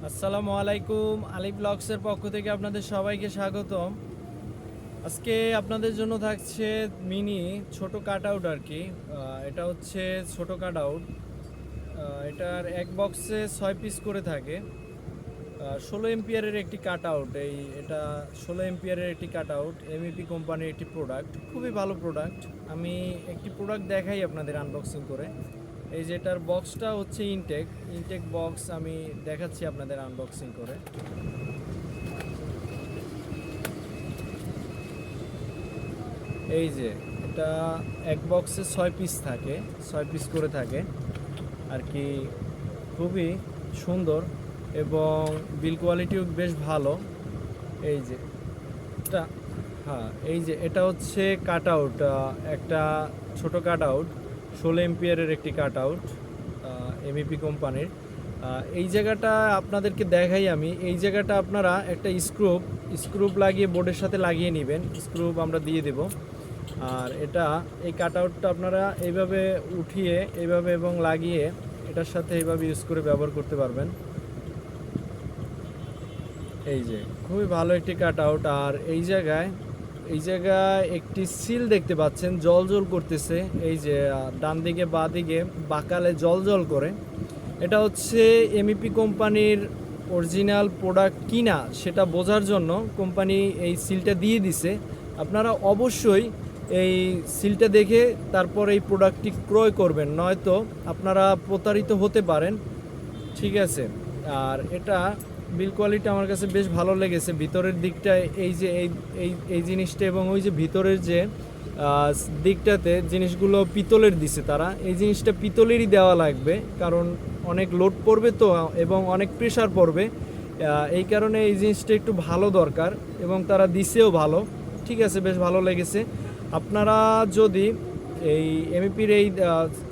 আসসালামু আলাইকুম। আলী ব্লগসের পক্ষ থেকে আপনাদের সবাইকে স্বাগতম। আজকে আপনাদের জন্য থাকছে মিনি ছোট কাট আউট আর কি। এটা হচ্ছে ছোট কাট আউট। এটার এক বক্সে 6 পিস করে থাকে। 16 এম্পিয়ারের একটি কাট আউট। এটা 16 এম্পিয়ারের একটি কাট আউট, এমইপি কোম্পানির একটি প্রোডাক্ট, খুবই ভালো প্রোডাক্ট। আমি একটি প্রোডাক্ট দেখাই আপনাদের আনবক্সিং করে। এই যে এটার বক্সটা হচ্ছে ইনটেক বক্স, আমি দেখাচ্ছি আপনাদের আনবক্সিং করে। এই যে এটা এক বক্সে 6 পিস থাকে, 6 পিস করে থাকে আর কি। খুবই সুন্দর এবং বিল কোয়ালিটিও বেশ ভালো। এই যে এটা, হ্যাঁ, এই যে এটা হচ্ছে কাট আউট, একটা ছোট কাট আউট, 16 এম্পিয়ারের একটি কাট আউট, এমইপি কোম্পানির। এই জায়গাটা আপনাদেরকে দেখাই আমি। এই জায়গাটা আপনারা একটা স্ক্রুপ লাগিয়ে বোর্ডের সাথে লাগিয়ে নেবেন। স্ক্রুপ আমরা দিয়ে দেব। আর এই কাট আউটটা আপনারা এইভাবে উঠিয়ে এইভাবে এবং লাগিয়ে এটার সাথে এইভাবে ইউজ করে ব্যবহার করতে পারবেন। এই যে খুবই ভালো একটি কাট আউট। আর এই জায়গায় একটি সিল দেখতে পাচ্ছেন, জল করতেছে। এই যে ডান দিকে বাঁ দিকে বাঁকালে জল করে। এটা হচ্ছে এমইপি কোম্পানির অরিজিনাল প্রোডাক্ট কিনা সেটা বোঝার জন্য কোম্পানি এই সিলটা দিয়ে দিছে। আপনারা অবশ্যই এই সিলটা দেখে তারপর এই প্রোডাক্টটি ক্রয় করবেন, নয়তো আপনারা প্রতারিত হতে পারেন। ঠিক আছে। আর এটা বিল কোয়ালিটি আমার কাছে বেশ ভালো লেগেছে। ভিতরের দিকটা এই যে এই জিনিসটা এবং ওই যে ভিতরের যে দিকটাতে জিনিসগুলো পিতলের দিছে তারা। এই জিনিসটা পিতলেরই দেওয়া লাগবে, কারণ অনেক লোড পড়বে তো এবং অনেক প্রেশার পড়বে। এই কারণে এই জিনিসটা একটু ভালো দরকার এবং তারা দিছেও ভালো। ঠিক আছে, বেশ ভালো লেগেছে। আপনারা যদি এই এমইপির এই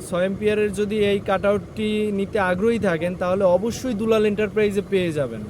6 এম্পিয়ারের যদি এই কাট আউটটি নিতে আগ্রহী থাকেন, তাহলে অবশ্যই দুলাল এন্টারপ্রাইজে পেয়ে যাবেন।